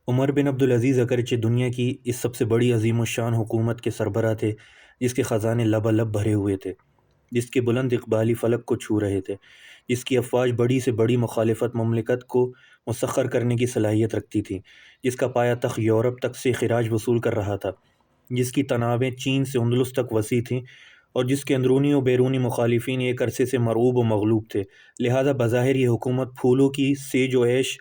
عمر بن عبدالعزیز اگرچہ دنیا کی اس سب سے بڑی عظیم الشان حکومت کے سربراہ تھے، جس کے خزانے لبالب بھرے ہوئے تھے، جس کے بلند اقبالی فلک کو چھو رہے تھے، جس کی افواج بڑی سے بڑی مخالفت مملکت کو مسخر کرنے کی صلاحیت رکھتی تھی، جس کا پایہ تخت یورپ تک سے خراج وصول کر رہا تھا، جس کی تنابیں چین سے اندلس تک وسیع تھیں، اور جس کے اندرونی و بیرونی مخالفین ایک عرصے سے مرعوب و مغلوب تھے، لہذا بظاہر یہ حکومت پھولوں کی سیج و عیش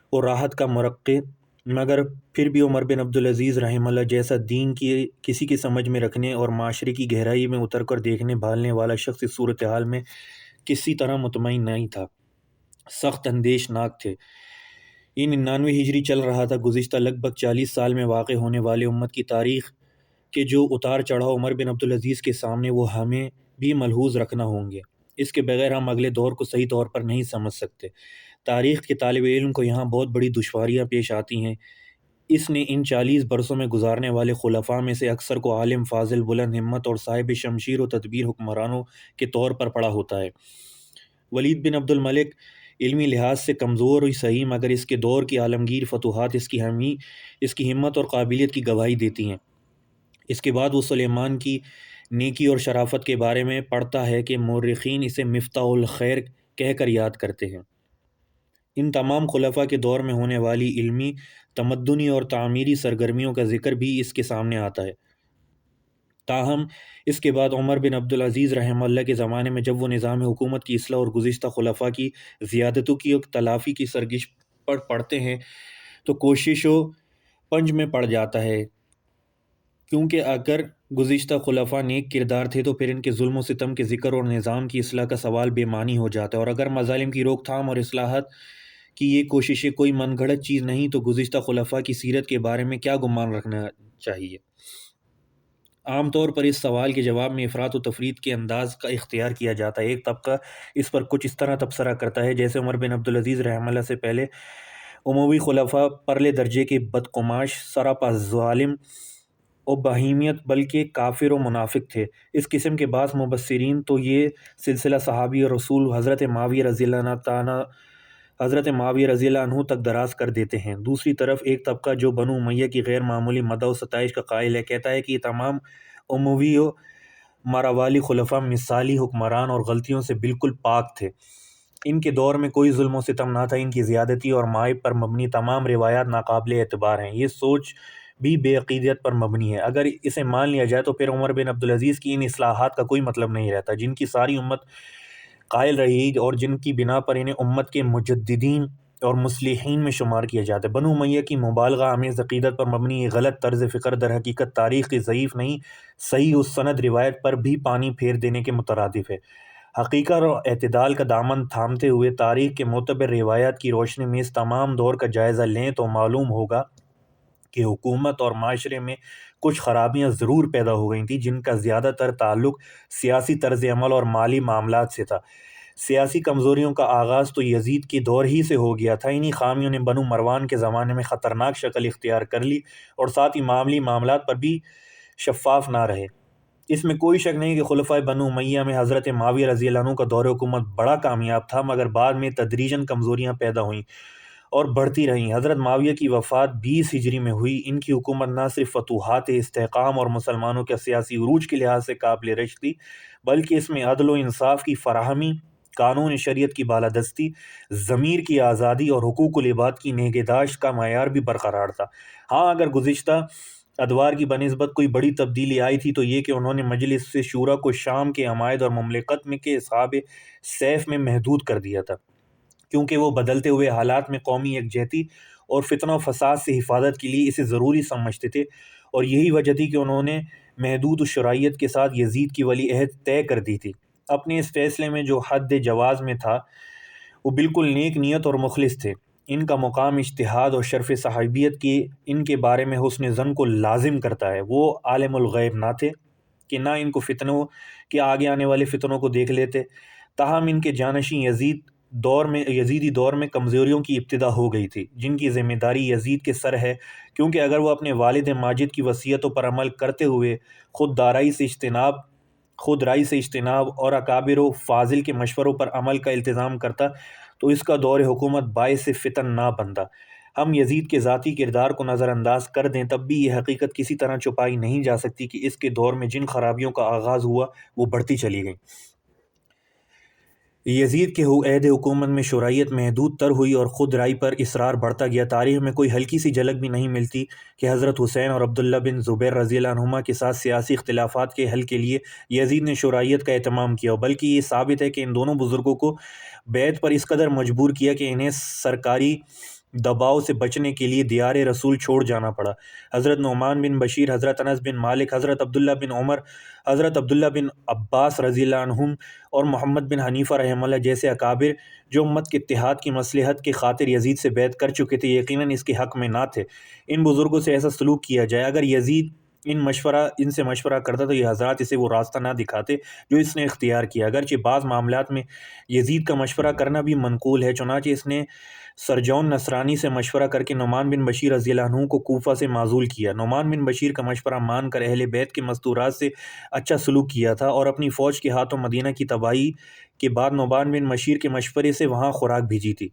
اور راحت کا مرقع، مگر پھر بھی عمر بن عبدالعزیز رحمہ اللہ جیسا دین کی کسی کی سمجھ میں رکھنے اور معاشرے کی گہرائی میں اتر کر دیکھنے بھالنے والا شخص اس صورتحال میں کسی طرح مطمئن نہیں تھا، سخت اندیش ناک تھے۔ یہ 99 ہجری چل رہا تھا۔ گزشتہ لگ بھگ 40 سال میں واقع ہونے والے امت کی تاریخ کے جو اتار چڑھاؤ عمر بن عبدالعزیز کے سامنے وہ ہمیں بھی ملحوظ رکھنا ہوں گے، اس کے بغیر ہم اگلے دور کو صحیح طور پر نہیں سمجھ سکتے۔ تاریخ کے طالب علم کو یہاں بہت بڑی دشواریاں پیش آتی ہیں۔ اس نے ان 40 برسوں میں گزارنے والے خلفاء میں سے اکثر کو عالم، فاضل، بلند ہمت اور صاحب شمشیر و تدبیر حکمرانوں کے طور پر پڑھا ہوتا ہے۔ ولید بن عبد الملک علمی لحاظ سے کمزور ہی صحیح، مگر اس کے دور کی عالمگیر فتوحات اس کی ہمت اور قابلیت کی گواہی دیتی ہیں۔ اس کے بعد وہ سلیمان کی نیکی اور شرافت کے بارے میں پڑھتا ہے کہ مورخین اسے مفتاح الخیر کہہ کر یاد کرتے ہیں۔ ان تمام خلفاء کے دور میں ہونے والی علمی، تمدنی اور تعمیری سرگرمیوں کا ذکر بھی اس کے سامنے آتا ہے۔ تاہم اس کے بعد عمر بن عبدالعزیز رحمہ اللہ کے زمانے میں جب وہ نظام حکومت کی اصلاح اور گزشتہ خلفاء کی زیادتوں کی تلافی کی سرگش پر پڑھتے ہیں تو کوشش و پنج میں پڑ جاتا ہے، کیونکہ اگر گزشتہ خلفاء نیک کردار تھے تو پھر ان کے ظلم و ستم کے ذکر اور نظام کی اصلاح کا سوال بے معنی ہو جاتا ہے، اور اگر مظالم کی روک تھام اور اصلاحات کی یہ کوششیں کوئی من گھڑت چیز نہیں تو گزشتہ خلفاء کی سیرت کے بارے میں کیا گمان رکھنا چاہیے؟ عام طور پر اس سوال کے جواب میں افراط و تفریط کے انداز کا اختیار کیا جاتا ہے۔ ایک طبقہ اس پر کچھ اس طرح تبصرہ کرتا ہے جیسے عمر بن عبدالعزیز رحمہ اللہ سے پہلے اموی خلفاء پرلے درجے کے بدقماش، سراپا ظالم و بہیمیت بلکہ کافر و منافق تھے۔ اس قسم کے بعض مبصرین تو یہ سلسلہ صحابی رسول حضرت معاویہ رضی اللہ عنہ تک دراز کر دیتے ہیں۔ دوسری طرف ایک طبقہ جو بنو امیہ کی غیر معمولی مدح و ستائش کا قائل ہے، کہتا ہے کہ یہ تمام اموی و ماروالی خلفاء مثالی حکمران اور غلطیوں سے بالکل پاک تھے۔ ان کے دور میں کوئی ظلم و ستم نہ تھا، ان کی زیادتی اور مائب پر مبنی تمام روایات ناقابل اعتبار ہیں۔ یہ سوچ بھی بے عقیدت پر مبنی ہے۔ اگر اسے مان لیا جائے تو پھر عمر بن عبدالعزیز کی ان اصلاحات کا کوئی مطلب نہیں رہتا، جن کی ساری امت قائل رہی اور جن کی بنا پر انہیں امت کے مجددین اور مصلحین میں شمار کیا جاتا ہے۔ بنو امیہ کی مبالغہ آمیز عقیدت پر مبنی یہ غلط طرز فکر در حقیقت تاریخ کی ضعیف نہیں صحیح السند روایت پر بھی پانی پھیر دینے کے مترادف ہے۔ حقیقت اور اعتدال کا دامن تھامتے ہوئے تاریخ کے معتبر روایات کی روشنی میں اس تمام دور کا جائزہ لیں تو معلوم ہوگا کہ حکومت اور معاشرے میں کچھ خرابیاں ضرور پیدا ہو گئی تھیں، جن کا زیادہ تر تعلق سیاسی طرز عمل اور مالی معاملات سے تھا۔ سیاسی کمزوریوں کا آغاز تو یزید کے دور ہی سے ہو گیا تھا۔ انہی خامیوں نے بنو مروان کے زمانے میں خطرناک شکل اختیار کر لی اور ساتھ ہی مالی معاملات پر بھی شفاف نہ رہے۔ اس میں کوئی شک نہیں کہ خلفائے بنو امیہ میں حضرت معاویہ رضی اللہ عنہ کا دور حکومت بڑا کامیاب تھا، مگر بعد میں تدریجاً کمزوریاں پیدا ہوئیں اور بڑھتی رہیں۔ حضرت معاویہ کی وفات 20 ہجری میں ہوئی۔ ان کی حکومت نہ صرف فتوحات، استحکام اور مسلمانوں کے سیاسی عروج کے لحاظ سے قابل رشک تھی، بلکہ اس میں عدل و انصاف کی فراہمی، قانون شریعت کی بالادستی، ضمیر کی آزادی اور حقوق العباد کی نگہداشت کا معیار بھی برقرار تھا۔ ہاں، اگر گزشتہ ادوار کی بنسبت کوئی بڑی تبدیلی آئی تھی تو یہ کہ انہوں نے مجلس شورا کو شام کے عمائد اور مملکت میں کے اصحاب سیف میں محدود کر دیا تھا، کیونکہ وہ بدلتے ہوئے حالات میں قومی یکجہتی اور فتنہ و فساد سے حفاظت کے لیے اسے ضروری سمجھتے تھے، اور یہی وجہ تھی کہ انہوں نے محدود الشرعیت کے ساتھ یزید کی ولی عہد طے کر دی تھی۔ اپنے اس فیصلے میں جو حد جواز میں تھا وہ بالکل نیک نیت اور مخلص تھے۔ ان کا مقام اجتہاد اور شرف صحابیت کی ان کے بارے میں حسن ظن کو لازم کرتا ہے۔ وہ عالم الغیب نہ تھے کہ نہ ان کو فتنوں کے آگے آنے والے فتنوں کو دیکھ لیتے، تاہم ان کے جانشین یزیدی دور میں کمزوریوں کی ابتدا ہو گئی تھی، جن کی ذمہ داری یزید کے سر ہے، کیونکہ اگر وہ اپنے والد ماجد کی وصیتوں پر عمل کرتے ہوئے خود رائے سے اجتناب اور اکابر و فاضل کے مشوروں پر عمل کا التزام کرتا تو اس کا دور حکومت باعث فتن نہ بنتا۔ ہم یزید کے ذاتی کردار کو نظر انداز کر دیں تب بھی یہ حقیقت کسی طرح چھپائی نہیں جا سکتی کہ اس کے دور میں جن خرابیوں کا آغاز ہوا وہ بڑھتی چلی گئیں۔ یزید کے عہد حکومت میں شرعیت محدود تر ہوئی اور خود رائے پر اصرار بڑھتا گیا۔ تاریخ میں کوئی ہلکی سی جھلک بھی نہیں ملتی کہ حضرت حسین اور عبداللہ بن زبیر رضی اللہ عنہما کے ساتھ سیاسی اختلافات کے حل کے لیے یزید نے شرعیت کا اہتمام کیا، بلکہ یہ ثابت ہے کہ ان دونوں بزرگوں کو بیعت پر اس قدر مجبور کیا کہ انہیں سرکاری دباؤ سے بچنے کے لیے دیار رسول چھوڑ جانا پڑا۔ حضرت نعمان بن بشیر، حضرت انس بن مالک، حضرت عبداللہ بن عمر، حضرت عبداللہ بن عباس رضی اللہ عنہم اور محمد بن حنیفہ رحمہ اللہ جیسے اکابر جو امت کے اتحاد کی مصلحت کی خاطر یزید سے بیعت کر چکے تھے، یقیناً اس کے حق میں نہ تھے ان بزرگوں سے ایسا سلوک کیا جائے۔ اگر یزید ان سے مشورہ کرتا تو یہ حضرات اسے وہ راستہ نہ دکھاتے جو اس نے اختیار کیا۔ اگرچہ بعض معاملات میں یزید کا مشورہ کرنا بھی منقول ہے، چنانچہ اس نے سرجون نصرانی سے مشورہ کر کے نعمان بن بشیر رضی اللہ عنہ کو کوفہ سے معزول کیا۔ نعمان بن بشیر کا مشورہ مان کر اہل بیت کے مستورات سے اچھا سلوک کیا تھا اور اپنی فوج کے ہاتھوں مدینہ کی تباہی کے بعد نعمان بن بشیر کے مشورے سے وہاں خوراک بھیجی تھی۔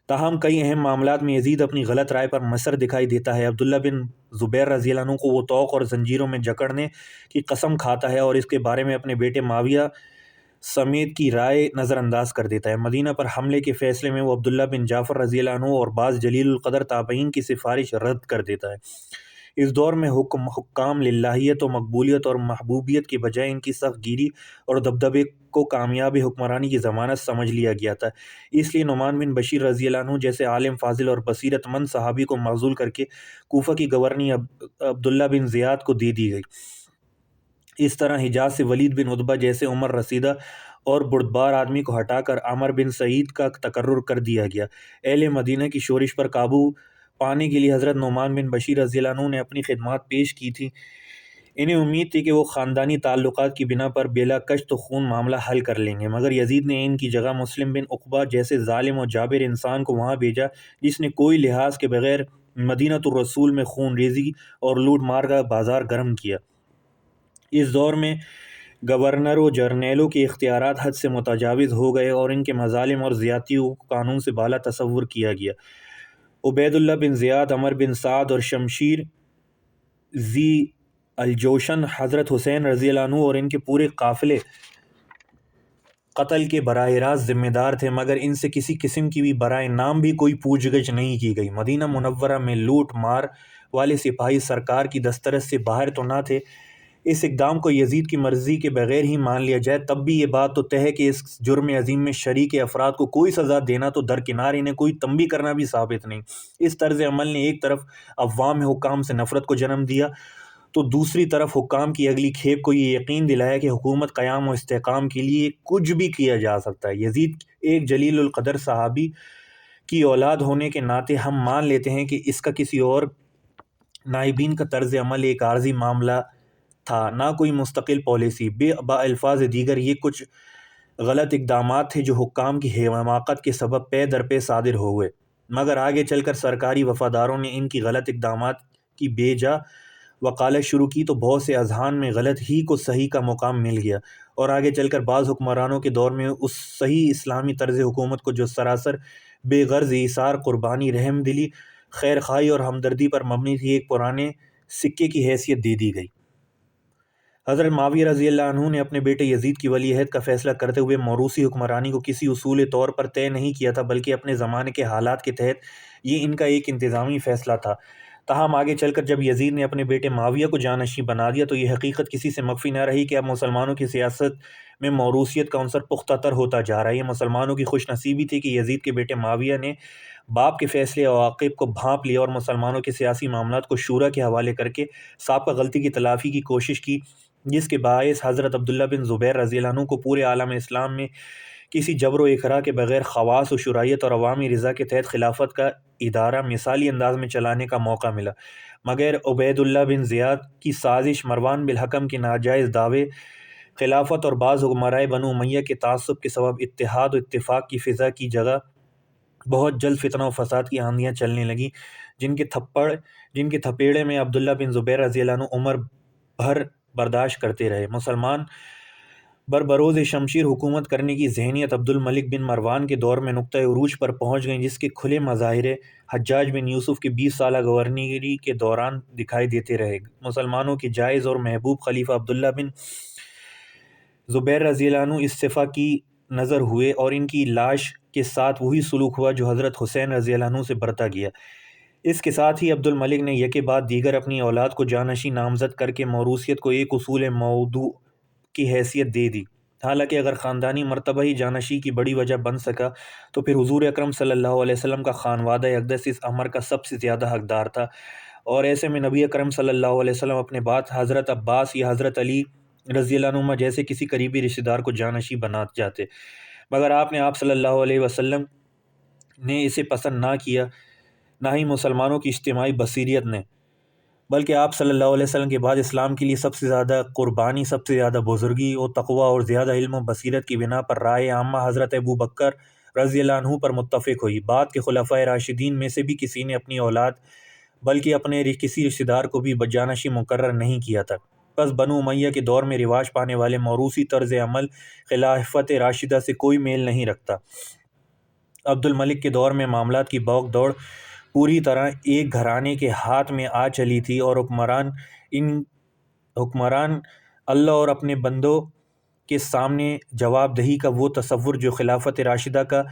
تاہم کئی اہم معاملات میں یزید اپنی غلط رائے پر مصر دکھائی دیتا ہے۔ عبداللہ بن زبیر رضی اللہ عنہ کو وہ طوق اور زنجیروں میں جکڑنے کی قسم کھاتا ہے اور اس کے بارے میں اپنے بیٹے معاویہ سمیت کی رائے نظر انداز کر دیتا ہے۔ مدینہ پر حملے کے فیصلے میں وہ عبداللہ بن جعفر رضی اللہ عنہ اور بعض جلیل القدر تابعین کی سفارش رد کر دیتا ہے۔ اس دور میں حکام للہیت و مقبولیت اور محبوبیت کے بجائے ان کی سخت گیری اور دبدبے کو کامیاب حکمرانی کی ضمانت سمجھ لیا گیا تھا، اس لیے نعمان بن بشیر رضی اللہ عنہ جیسے عالم فاضل اور بصیرت مند صحابی کو معزول کر کے کوفہ کی گورنی عبداللہ بن زیاد کو دے دی گئی۔ اس طرح حجاز سے ولید بن عتبہ جیسے عمر رسیدہ اور بردبار آدمی کو ہٹا کر عمر بن سعید کا تقرر کر دیا گیا۔ اہل مدینہ کی شورش پر قابو پانے کے لیے حضرت نعمان بن بشیر رضی اللہ عنہ نے اپنی خدمات پیش کی تھیں۔ انہیں امید تھی کہ وہ خاندانی تعلقات کی بنا پر بلا کشت و خون معاملہ حل کر لیں گے، مگر یزید نے ان کی جگہ مسلم بن عقبہ جیسے ظالم و جابر انسان کو وہاں بھیجا جس نے کوئی لحاظ کے بغیر مدینہ الرسول میں خون ریزی اور لوٹ مار کا بازار گرم کیا۔ اس دور میں گورنر و جرنیلوں کے اختیارات حد سے متجاوز ہو گئے اور ان کے مظالم اور زیادتیوں کو قانون سے بالا تصور کیا گیا۔ عبید اللہ بن زیاد، عمر بن سعد اور شمشیر ذی الجوشن حضرت حسین رضی اللہ عنہ اور ان کے پورے قافلے قتل کے براہ راست ذمہ دار تھے، مگر ان سے کسی قسم کی بھی برائے نام بھی کوئی پوچھ گچھ نہیں کی گئی۔ مدینہ منورہ میں لوٹ مار والے سپاہی سرکار کی دسترس سے باہر تو نہ تھے، اس اقدام کو یزید کی مرضی کے بغیر ہی مان لیا جائے تب بھی یہ بات تو طے ہے کہ اس جرم عظیم میں شریک افراد کو کوئی سزا دینا تو درکنار انہیں کوئی تنبیہ کرنا بھی ثابت نہیں۔ اس طرز عمل نے ایک طرف عوام حکام سے نفرت کو جنم دیا تو دوسری طرف حکام کی اگلی کھیپ کو یہ یقین دلایا کہ حکومت قیام و استحکام کے لیے کچھ بھی کیا جا سکتا ہے۔ یزید ایک جلیل القدر صحابی کی اولاد ہونے کے ناطے ہم مان لیتے ہیں کہ اس کا کسی اور نائبین کا طرز عمل ایک عارضی معاملہ تھا، نہ کوئی مستقل پالیسی۔ با الفاظ دیگر یہ کچھ غلط اقدامات تھے جو حکام کی حماقت کے سبب پے در پے صادر ہوئے، مگر آگے چل کر سرکاری وفاداروں نے ان کی غلط اقدامات کی بے جا وکالت شروع کی تو بہت سے اذہان میں غلط ہی کو صحیح کا مقام مل گیا، اور آگے چل کر بعض حکمرانوں کے دور میں اس صحیح اسلامی طرز حکومت کو جو سراسر بے غرض ایثار، قربانی، رحم دلی، خیر خواہی اور ہمدردی پر مبنی تھی، ایک پرانے سکے کی حیثیت دے دی گئی۔ حضرت معاویہ رضی اللہ عنہ نے اپنے بیٹے یزید کی ولی عہد کا فیصلہ کرتے ہوئے موروثی حکمرانی کو کسی اصول طور پر طے نہیں کیا تھا، بلکہ اپنے زمانے کے حالات کے تحت یہ ان کا ایک انتظامی فیصلہ تھا۔ تاہم آگے چل کر جب یزید نے اپنے بیٹے معاویہ کو جانشین بنا دیا تو یہ حقیقت کسی سے مخفی نہ رہی کہ اب مسلمانوں کی سیاست میں موروثیت کا عنصر پختہ تر ہوتا جا رہا ہے۔ یہ مسلمانوں کی خوش نصیبی تھی کہ یزید کے بیٹے معاویہ نے باپ کے فیصلے عواقب کو بھانپ لیا اور مسلمانوں کے سیاسی معاملات کو شورا کے حوالے کر کے سابقہ غلطی کی تلافی کی کوشش کی، جس کے باعث حضرت عبداللہ بن زبیر رضی اللہ عنہ کو پورے عالم اسلام میں کسی جبر و اکراہ کے بغیر خواص و شرعیت اور عوامی رضا کے تحت خلافت کا ادارہ مثالی انداز میں چلانے کا موقع ملا۔ مگر عبید اللہ بن زیاد کی سازش، مروان بن الحکم کے ناجائز دعوے خلافت اور بعض حکمرائے بنو امیہ کے تعصب کے سبب اتحاد و اتفاق کی فضا کی جگہ بہت جلد فتنہ و فساد کی آندیاں چلنے لگیں، جن کے تھپیڑے میں عبداللہ بن زبیر رضی اللہ عنہ عمر بھر برداشت کرتے رہے۔ بربروز شمشیر حکومت کرنے کی ذہنیت عبد الملک بن مروان کے دور میں نقطۂ عروج پر پہنچ گئیں، جس کے کھلے مظاہرے حجاج بن یوسف کے 20 سالہ گورنری کے دوران دکھائی دیتے رہے۔ مسلمانوں کے جائز اور محبوب خلیفہ عبداللہ بن زبیر رضی اللہ عنہ اس صفحہ کی نظر ہوئے اور ان کی لاش کے ساتھ وہی سلوک ہوا جو حضرت حسین رضی اللہ عنہ سے برتا گیا۔ اس کے ساتھ ہی عبد الملک نے یکے بعد دیگر اپنی اولاد کو جانشین نامزد کر کے موروثیت کو ایک اصول موضوع کی حیثیت دے دی۔ حالانکہ اگر خاندانی مرتبہ ہی جانشین کی بڑی وجہ بن سکا تو پھر حضور اکرم صلی اللہ علیہ وسلم کا خانوادہ اقدس اس امر کا سب سے زیادہ حقدار تھا، اور ایسے میں نبی اکرم صلی اللہ علیہ وسلم اپنے بعد حضرت عباس یا حضرت علی رضی اللہ عنہما جیسے کسی قریبی رشتہ دار کو جانشین بنا جاتے، مگر آپ صلی اللہ علیہ وسلم نے اسے پسند نہ کیا، نہ ہی مسلمانوں کی اجتماعی بصیرت نے، بلکہ آپ صلی اللہ علیہ وسلم کے بعد اسلام کے لیے سب سے زیادہ قربانی، سب سے زیادہ بزرگی اور تقوی اور زیادہ علم و بصیرت کی بنا پر رائے عامہ حضرت ابو بکر رضی اللہ عنہ پر متفق ہوئی۔ بعد کے خلفائے راشدین میں سے بھی کسی نے اپنی اولاد بلکہ اپنے کسی رشتہ دار کو بھی جانشین مقرر نہیں کیا تھا۔ پس بنو امیہ کے دور میں رواج پانے والے موروثی طرز عمل خلافت راشدہ سے کوئی میل نہیں رکھتا۔ عبد الملک کے دور میں معاملات کی بھاگ دوڑ پوری طرح ایک گھرانے کے ہاتھ میں آ چلی تھی، اور حکمران اللہ اور اپنے بندوں کے سامنے جواب دہی کا وہ تصور جو خلافت راشدہ کا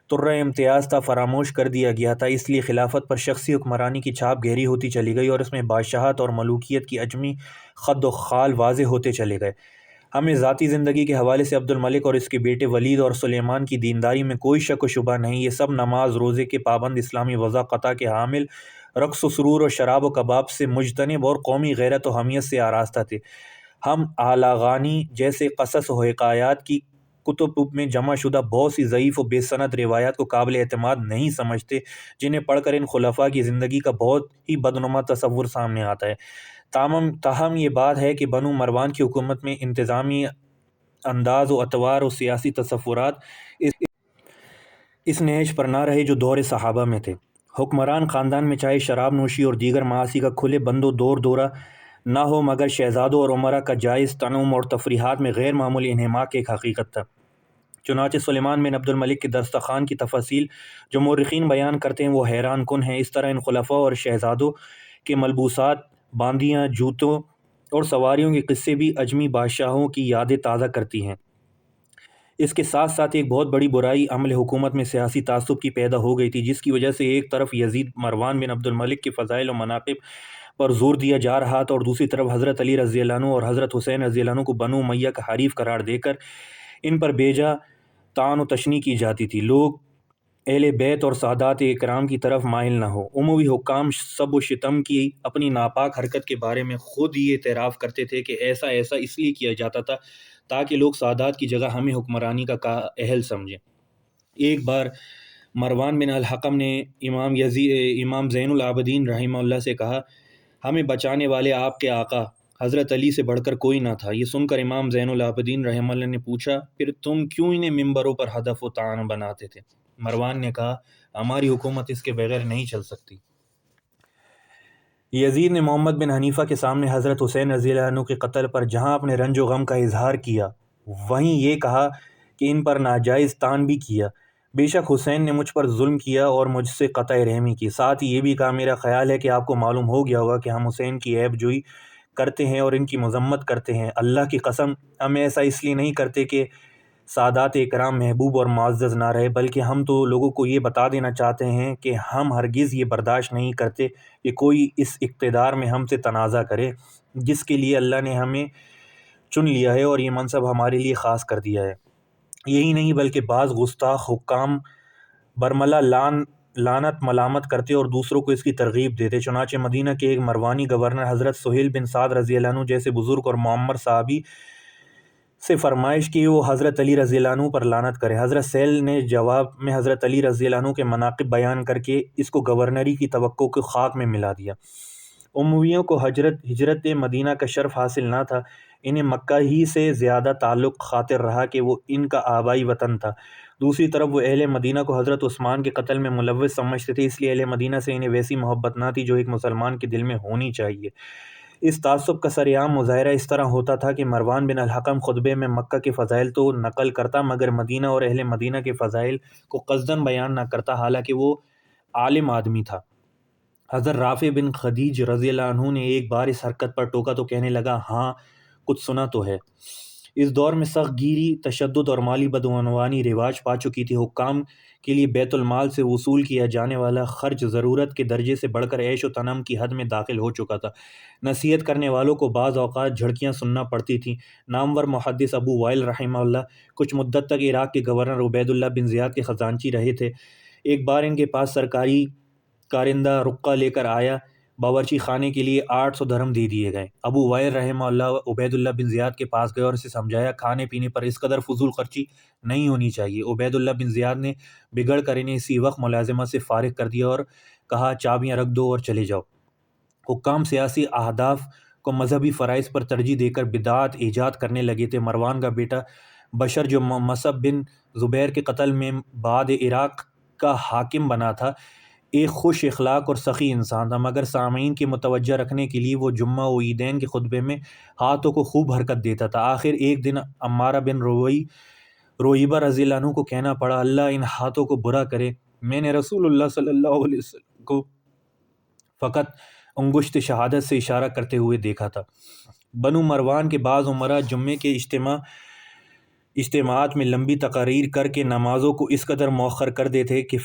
ترہ امتیاز تھا فراموش کر دیا گیا تھا۔ اس لیے خلافت پر شخصی حکمرانی کی چھاپ گہری ہوتی چلی گئی اور اس میں بادشاہت اور ملوکیت کی عجمی خد و خال واضح ہوتے چلے گئے۔ ہمیں ذاتی زندگی کے حوالے سے عبد الملک اور اس کے بیٹے ولید اور سلیمان کی دینداری میں کوئی شک و شبہ نہیں۔ یہ سب نماز روزے کے پابند، اسلامی وضاقتہ کے حامل، رقص و سرور اور شراب و کباب سے مجتنب اور قومی غیرت و حمیت سے آراستہ تھے۔ ہم اعلیٰغانی جیسے قصص و حکایات کی کتب میں جمع شدہ بہت سی ضعیف و بے سند روایات کو قابل اعتماد نہیں سمجھتے، جنہیں پڑھ کر ان خلفاء کی زندگی کا بہت ہی بدنما تصور سامنے آتا ہے۔ تاہم یہ بات ہے کہ بنو مروان کی حکومت میں انتظامی انداز و اطوار و سیاسی تصورات اس نہج پر نہ رہے جو دور صحابہ میں تھے۔ حکمران خاندان میں چاہے شراب نوشی اور دیگر معاصی کا کھلے بند و دور دورہ نہ ہو، مگر شہزادوں اور امراء کا جائز تنعم اور تفریحات میں غیر معمولی انہماک ایک حقیقت تھا۔ چنانچہ سلیمان بن عبد الملک کے دسترخوان کی تفاصیل جو مورخین بیان کرتے ہیں وہ حیران کن ہیں۔ اس طرح ان خلفاء اور شہزادوں کے ملبوسات، باندیاں، جوتوں اور سواریوں کے قصے بھی اجمی بادشاہوں کی یادیں تازہ کرتی ہیں۔ اس کے ساتھ ساتھ ایک بہت بڑی برائی عمل حکومت میں سیاسی تعصب کی پیدا ہو گئی تھی، جس کی وجہ سے ایک طرف یزید مروان بن عبد الملک کے فضائل و مناقب پر زور دیا جا رہا تھا، اور دوسری طرف حضرت علی رضی اللہ عنہ اور حضرت حسین رضی اللہ عنہ کو بنو امیہ کا حریف قرار دے کر ان پر بیجا طعن و تشنیع کی جاتی تھی۔ لوگ اہل بیت اور سادات اکرام کی طرف مائل نہ ہو۔ عموی حکام سب و شتم کی اپنی ناپاک حرکت کے بارے میں خود ہی اعتراف کرتے تھے کہ ایسا اس لیے کیا جاتا تھا تاکہ لوگ سادات کی جگہ ہمیں حکمرانی کا اہل سمجھیں۔ ایک بار مروان بن الحکم نے امام زین العابدین رحمہ اللہ سے کہا، ہمیں بچانے والے آپ کے آقا حضرت علی سے بڑھ کر کوئی نہ تھا۔ یہ سن کر امام زین العابدین رحمہ اللہ نے پوچھا، پھر تم کیوں انہیں ممبروں پر ہدف و طعن بناتے تھے؟ مروان نے کہا، ہماری حکومت اس کے بغیر نہیں چل سکتی۔ یزید نے محمد بن حنیفہ کے سامنے حضرت حسین رضی اللہ عنہ کے قتل پر جہاں اپنے رنج و غم کا اظہار کیا، وہیں یہ کہا کہ ان پر ناجائز طعن بھی کیا۔ بے شک حسین نے مجھ پر ظلم کیا اور مجھ سے قطع رحمی کی۔ ساتھ ہی یہ بھی کہا، میرا خیال ہے کہ آپ کو معلوم ہو گیا ہوگا کہ ہم حسین کی عیب جوئی کرتے ہیں اور ان کی مذمت کرتے ہیں۔ اللہ کی قسم، ہم ایسا اس لیے نہیں کرتے کہ سادات اکرام محبوب اور معزز نہ رہے، بلکہ ہم تو لوگوں کو یہ بتا دینا چاہتے ہیں کہ ہم ہرگز یہ برداشت نہیں کرتے کہ کوئی اس اقتدار میں ہم سے تنازع کرے جس کے لیے اللہ نے ہمیں چن لیا ہے اور یہ منصب ہمارے لیے خاص کر دیا ہے۔ یہی نہیں بلکہ بعض گستاخ حکام برملا لعنت ملامت کرتے اور دوسروں کو اس کی ترغیب دیتے۔ چنانچہ مدینہ کے ایک مروانی گورنر حضرت سہیل بن سعد رضی اللہ عنہ جیسے بزرگ اور معمر صحابی سے فرمائش کی وہ حضرت علی رضی اللہ عنہ پر لعنت کرے۔ حضرت سہیل نے جواب میں حضرت علی رضی اللہ عنہ کے مناقب بیان کر کے اس کو گورنری کی توقع کو خاک میں ملا دیا۔ امویوں کو ہجرت مدینہ کا شرف حاصل نہ تھا، انہیں مکہ ہی سے زیادہ تعلق خاطر رہا کہ وہ ان کا آبائی وطن تھا۔ دوسری طرف وہ اہل مدینہ کو حضرت عثمان کے قتل میں ملوث سمجھتے تھے، اس لیے اہل مدینہ سے انہیں ویسی محبت نہ تھی جو ایک مسلمان کے دل میں ہونی چاہیے۔ اس تعصب کا سرعام مظاہرہ اس طرح ہوتا تھا کہ مروان بن الحکم خطبے میں مکہ کے فضائل تو نقل کرتا مگر مدینہ اور اہل مدینہ کے فضائل کو قصداً بیان نہ کرتا، حالانکہ وہ عالم آدمی تھا۔ حضرت رافع بن خدیج رضی اللہ عنہ نے ایک بار اس حرکت پر ٹوکا تو کہنے لگا، ہاں کچھ سنا تو ہے۔ اس دور میں سخت گیری، تشدد اور مالی بدعنوانی رواج پا چکی تھی۔ حکام کے لیے بیت المال سے وصول کیا جانے والا خرچ ضرورت کے درجے سے بڑھ کر عیش و تنم کی حد میں داخل ہو چکا تھا۔ نصیحت کرنے والوں کو بعض اوقات جھڑکیاں سننا پڑتی تھیں۔ نامور محدث ابو وائل رحمہ اللہ کچھ مدت تک عراق کے گورنر عبید اللہ بن زیاد کے خزانچی رہے تھے۔ ایک بار ان کے پاس سرکاری کارندہ رقہ لے کر آیا، باورچی خانے کے لیے 800 درہم دے دیے گئے۔ ابو وائل رحمہ اللہ عبید اللہ بن زیاد کے پاس گئے اور اسے سمجھایا کھانے پینے پر اس قدر فضول خرچی نہیں ہونی چاہیے۔ عبید اللہ بن زیاد نے بگڑ کر انہیں اسی وقت ملازمت سے فارغ کر دیا اور کہا چابیاں رکھ دو اور چلے جاؤ۔ حکام سیاسی اہداف کو مذہبی فرائض پر ترجیح دے کر بدعات ایجاد کرنے لگے تھے۔ مروان کا بیٹا بشر جو مصعب بن زبیر کے قتل میں بعد عراق کا حاکم بنا تھا، ایک خوش اخلاق اور سخی انسان تھا، مگر سامعین کی متوجہ رکھنے کے لیے وہ جمعہ و عیدین کے خطبے میں ہاتھوں کو خوب حرکت دیتا تھا۔ آخر ایک دن عمارہ بن رویبہ رضی اللہ عنہ کو کہنا پڑا، اللہ ان ہاتھوں کو برا کرے، میں نے رسول اللہ صلی اللہ علیہ وسلم کو فقط انگشت شہادت سے اشارہ کرتے ہوئے دیکھا تھا۔ بنو مروان کے بعض عمرا جمعے کے اجتماعات میں لمبی تقاریر کر کے نمازوں کو اس قدر مؤخر کر دیتے کہ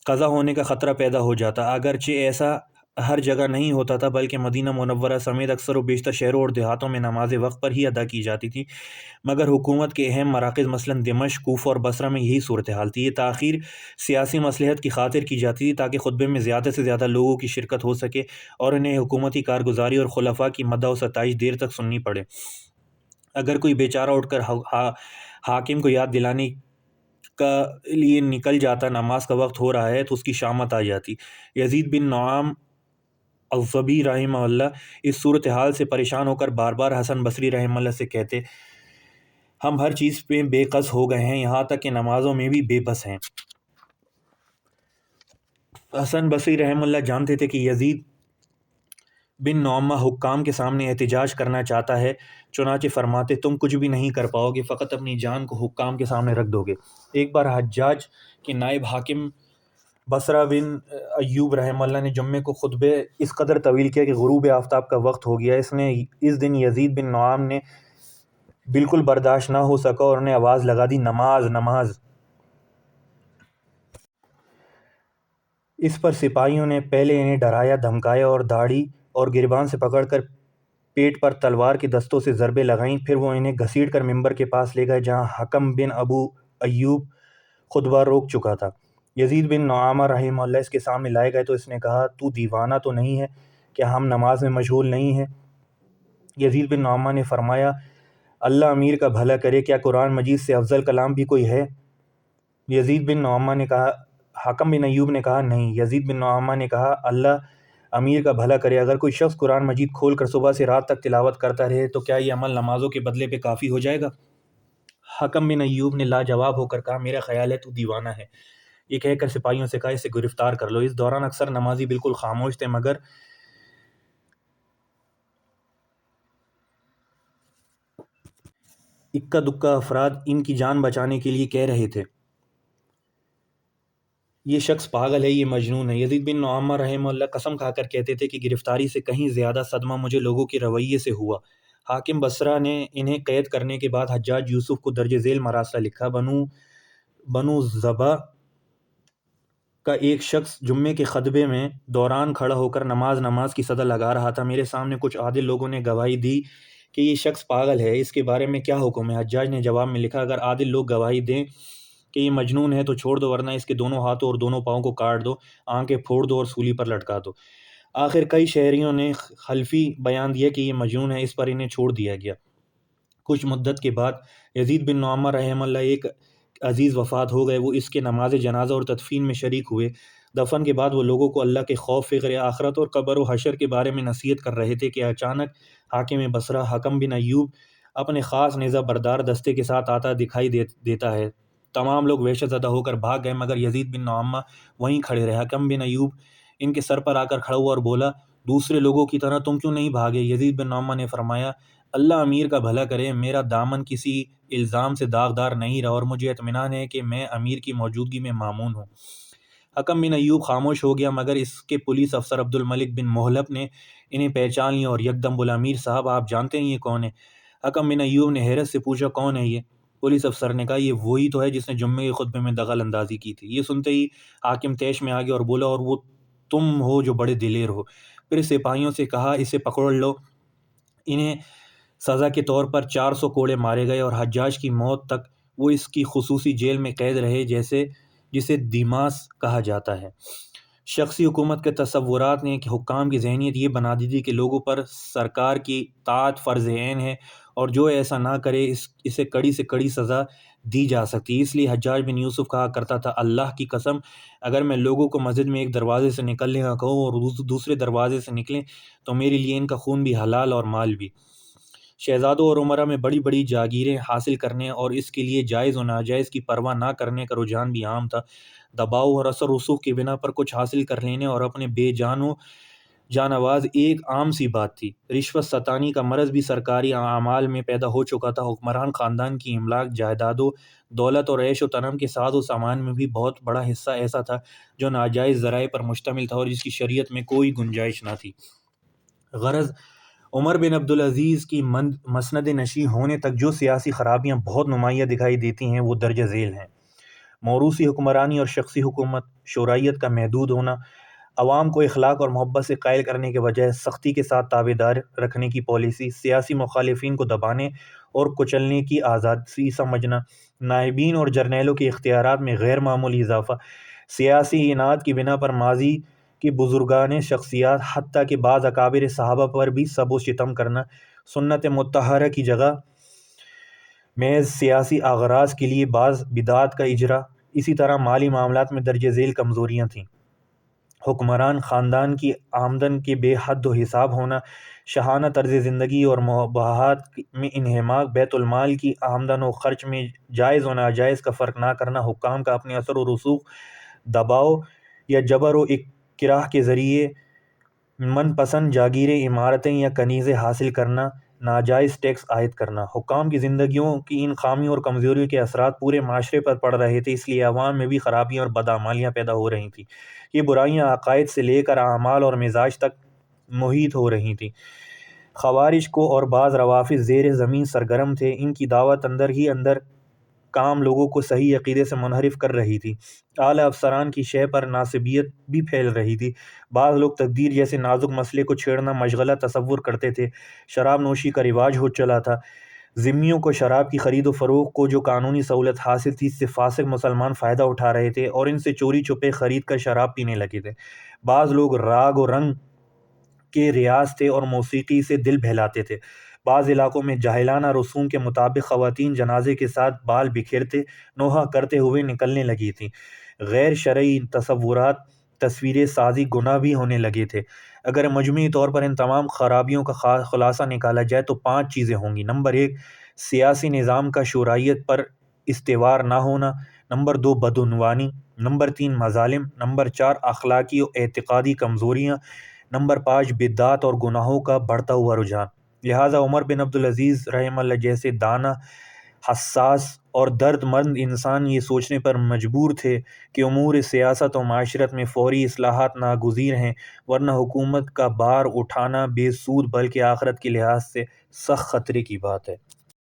قضا ہونے کا خطرہ پیدا ہو جاتا۔ اگرچہ ایسا ہر جگہ نہیں ہوتا تھا، بلکہ مدینہ منورہ سمیت اکثر و بیشتر شہروں اور دیہاتوں میں نمازیں وقت پر ہی ادا کی جاتی تھی، مگر حکومت کے اہم مراکز مثلاً دمشق، کوفہ اور بصرہ میں یہی صورتحال تھی۔ یہ تاخیر سیاسی مصلحت کی خاطر کی جاتی تھی تاکہ خطبے میں زیادہ سے زیادہ لوگوں کی شرکت ہو سکے اور انہیں حکومتی کارگزاری اور خلفاء کی مدح و ستائش دیر تک سننی پڑے۔ اگر کوئی بیچارہ اٹھ کر حاکم کو یاد دلانے کا لیے نکل جاتا نماز کا وقت ہو رہا ہے تو اس کی شامت آ جاتی۔ یزید بن نعام الضبی رحمہ اللہ اس صورتحال سے پریشان ہو کر بار بار حسن بصری رحمہ اللہ سے کہتے، ہم ہر چیز پہ بے قص ہو گئے ہیں، یہاں تک کہ نمازوں میں بھی بے بس ہیں۔ حسن بصری رحمہ اللہ جانتے تھے کہ یزید بن نعامہ حکام کے سامنے احتجاج کرنا چاہتا ہے، چنانچہ فرماتے، تم کچھ بھی نہیں کر پاؤ گے، فقط اپنی جان کو حکام کے سامنے رکھ دو گے۔ ایک بار حجاج کے نائب حاکم بصرہ بن ایوب رحمہ اللہ نے جمعے کو خطبے اس قدر طویل کیا کہ غروب آفتاب کا وقت ہو گیا۔ اس دن یزید بن نعام نے بالکل برداشت نہ ہو سکا اور انہیں آواز لگا دی، نماز نماز۔ اس پر سپاہیوں نے پہلے انہیں ڈرایا دھمکایا اور داڑھی اور گریبان سے پکڑ کر پیٹ پر تلوار کے دستوں سے ضربیں لگائیں، پھر وہ انہیں گھسیٹ کر ممبر کے پاس لے گئے جہاں حکم بن ابو ایوب خطبہ روک چکا تھا۔ یزید بن نعامہ رحمہ اللہ اس کے سامنے لائے گئے تو اس نے کہا، تو دیوانہ تو نہیں ہے کہ ہم نماز میں مشغول نہیں ہیں؟ یزید بن نعامہ نے فرمایا، اللہ امیر کا بھلا کرے، کیا قرآن مجید سے افضل کلام بھی کوئی ہے؟ یزید بن نعامہ نے کہا، حکم بن ایوب نے کہا، نہیں۔ یزید بن نعامہ نے کہا، اللہ امیر کا بھلا کرے، اگر کوئی شخص قرآن مجید کھول کر صبح سے رات تک تلاوت کرتا رہے تو کیا یہ عمل نمازوں کے بدلے پہ کافی ہو جائے گا؟ حکم بن ایوب نے لاجواب ہو کر کہا، میرا خیال ہے تو دیوانہ ہے۔ یہ کہہ کر سپاہیوں سے کہا، اسے گرفتار کر لو۔ اس دوران اکثر نمازی بالکل خاموش تھے، مگر اکا دکا افراد ان کی جان بچانے کے لیے کہہ رہے تھے، یہ شخص پاگل ہے، یہ مجنون ہے۔ یزید بن نعامہ رحمہ اللہ قسم کھا کر کہتے تھے کہ گرفتاری سے کہیں زیادہ صدمہ مجھے لوگوں کے رویے سے ہوا۔ حاکم بصرہ نے انہیں قید کرنے کے بعد حجاج یوسف کو درج ذیل مراسلہ لکھا، بنو ذبح کا ایک شخص جمعے کے خطبے میں دوران کھڑا ہو کر نماز کی صدا لگا رہا تھا۔ میرے سامنے کچھ عادل لوگوں نے گواہی دی کہ یہ شخص پاگل ہے، اس کے بارے میں کیا حکم ہے؟ حجاج نے جواب میں لکھا، اگر عادل لوگ گواہی دیں کہ یہ مجنون ہے تو چھوڑ دو، ورنہ اس کے دونوں ہاتھوں اور دونوں پاؤں کو کاٹ دو، آنکھیں پھوڑ دو اور سولی پر لٹکا دو۔ آخر کئی شہریوں نے خلفی بیان دیا کہ یہ مجنون ہے، اس پر انہیں چھوڑ دیا گیا۔ کچھ مدت کے بعد یزید بن نعامہ رحمہ اللہ ایک عزیز وفات ہو گئے، وہ اس کے نماز جنازہ اور تدفین میں شریک ہوئے۔ دفن کے بعد وہ لوگوں کو اللہ کے خوف، فکر آخرت اور قبر و حشر کے بارے میں نصیحت کر رہے تھے کہ اچانک حاکم بصرہ حکم بن ایوب اپنے خاص نیزہ بردار دستے کے ساتھ آتا دکھائی دیتا ہے۔ تمام لوگ وحشت زدہ ہو کر بھاگ گئے، مگر یزید بن نعامہ وہیں کھڑے رہے۔ حکم بن ایوب ان کے سر پر آ کر کھڑا ہوا اور بولا، دوسرے لوگوں کی طرح تم کیوں نہیں بھاگے؟ یزید بن نعمان نے فرمایا اللہ امیر کا بھلا کرے، میرا دامن کسی الزام سے داغدار نہیں رہا اور مجھے اطمینان ہے کہ میں امیر کی موجودگی میں مامون ہوں۔ حکم بن ایوب خاموش ہو گیا، مگر اس کے پولیس افسر عبد الملک بن محلب نے انہیں پہچان لیا اور یکدم بولا امیر صاحب آپ جانتے ہیں یہ کون ہے؟ حکم بن ایوب نے حیرت سے پوچھا کون ہے یہ؟ پولیس افسر نے کہا یہ وہی تو ہے جس نے جمعے کے خطبے میں دخل اندازی کی تھی۔ یہ سنتے ہی حاکم طیش میں آ گیا اور بولا اور وہ تم ہو جو بڑے دلیر ہو۔ پھر سپاہیوں سے کہا اسے پکڑ لو۔ انہیں سزا کے طور پر 400 کوڑے مارے گئے اور حجاج کی موت تک وہ اس کی خصوصی جیل میں قید رہے جسے دیماس کہا جاتا ہے۔ شخصی حکومت کے تصورات نے کہ حکام کی ذہنیت یہ بنا دی تھی کہ لوگوں پر سرکار کی طاعت فرض عین ہے اور جو ایسا نہ کرے اسے کڑی سے کڑی سزا دی جا سکتی۔ اس لیے حجاج بن یوسف کہا کرتا تھا اللہ کی قسم اگر میں لوگوں کو مسجد میں ایک دروازے سے نکلنے کا کہوں اور دوسرے دروازے سے نکلیں تو میرے لیے ان کا خون بھی حلال اور مال بھی۔ شہزادوں اور امراء میں بڑی بڑی جاگیریں حاصل کرنے اور اس کے لیے جائز و ناجائز کی پرواہ نہ کرنے کا رجحان بھی عام تھا۔ دباؤ اور اثر رسوخ کی بنا پر کچھ حاصل کر لینے اور اپنے بے جانواز ایک عام سی بات تھی۔ رشوت ستانی کا مرض بھی سرکاری اعمال میں پیدا ہو چکا تھا۔ حکمران خاندان کی املاک، جائیداد و دولت اور عیش و تنم کے ساز و سامان میں بھی بہت بڑا حصہ ایسا تھا جو ناجائز ذرائع پر مشتمل تھا اور جس کی شریعت میں کوئی گنجائش نہ تھی۔ غرض عمر بن عبدالعزیز کی مسند نشین ہونے تک جو سیاسی خرابیاں بہت نمایاں دکھائی دیتی ہیں وہ درجہ ذیل ہیں۔ موروثی حکمرانی اور شخصی حکومت، شرعیت کا محدود ہونا، عوام کو اخلاق اور محبت سے قائل کرنے کے بجائے سختی کے ساتھ تابعدار رکھنے کی پالیسی، سیاسی مخالفین کو دبانے اور کچلنے کی آزادی سمجھنا، نائبین اور جرنیلوں کے اختیارات میں غیر معمولی اضافہ، سیاسی اناد کی بنا پر ماضی کی بزرگان شخصیات حتیٰ کہ بعض اکابر صحابہ پر بھی سب و ستم کرنا، سنت مطہرہ کی جگہ محض سیاسی اغراض کے لیے بعض بدعات کا اجرا، اسی طرح مالی معاملات میں درجہ ذیل کمزوریاں تھیں۔ حکمران خاندان کی آمدن کے بے حد و حساب ہونا، شاہانہ طرز زندگی اور مباحات میں انہماک، بیت المال کی آمدن و خرچ میں جائز و ناجائز کا فرق نہ کرنا، حکام کا اپنے اثر و رسوخ، دباؤ یا جبر و اکراہ کے ذریعے من پسند جاگیریں، عمارتیں یا کنیزیں حاصل کرنا، ناجائز ٹیکس عائد کرنا۔ حکام کی زندگیوں کی ان خامیوں اور کمزوریوں کے اثرات پورے معاشرے پر پڑ رہے تھے، اس لیے عوام میں بھی خرابیاں اور بدعمالیاں پیدا ہو رہی تھیں۔ یہ برائیاں عقائد سے لے کر اعمال اور مزاج تک محیط ہو رہی تھیں۔ خوارج کو اور بعض روافض زیر زمین سرگرم تھے، ان کی دعوت اندر ہی اندر کام لوگوں کو صحیح عقیدے سے منحرف کر رہی تھی۔ اعلیٰ افسران کی شہ پر ناسبیت بھی پھیل رہی تھی۔ بعض لوگ تقدیر جیسے نازک مسئلے کو چھیڑنا مشغلہ تصور کرتے تھے۔ شراب نوشی کا رواج ہو چلا تھا۔ ذمیوں کو شراب کی خرید و فروخت کو جو قانونی سہولت حاصل تھی، اس سے فاسق مسلمان فائدہ اٹھا رہے تھے اور ان سے چوری چھپے خرید کر شراب پینے لگے تھے۔ بعض لوگ راگ و رنگ کے ریاض تھے اور موسیقی سے دل بہلاتے تھے۔ بعض علاقوں میں جاہلانہ رسوم کے مطابق خواتین جنازے کے ساتھ بال بکھیرتے نوحہ کرتے ہوئے نکلنے لگی تھیں۔ غیر شرعی تصورات، تصویریں سازی گناہ بھی ہونے لگے تھے۔ اگر مجموعی طور پر ان تمام خرابیوں کا خلاصہ نکالا جائے تو 5 چیزیں ہوں گی۔ نمبر 1، سیاسی نظام کا شرعیت پر استوار نہ ہونا۔ نمبر 2، بدعنوانی۔ نمبر 3، مظالم۔ نمبر 4، اخلاقی و اعتقادی کمزوریاں۔ نمبر 5، بدعات اور گناہوں کا بڑھتا ہوا رجحان۔ لہٰذا عمر بن عبدالعزیز رحمہ اللہ جیسے دانا، حساس اور درد مند انسان یہ سوچنے پر مجبور تھے کہ امور سیاست و معاشرت میں فوری اصلاحات ناگزیر ہیں، ورنہ حکومت کا بار اٹھانا بے سود بلکہ آخرت کے لحاظ سے سخت خطرے کی بات ہے۔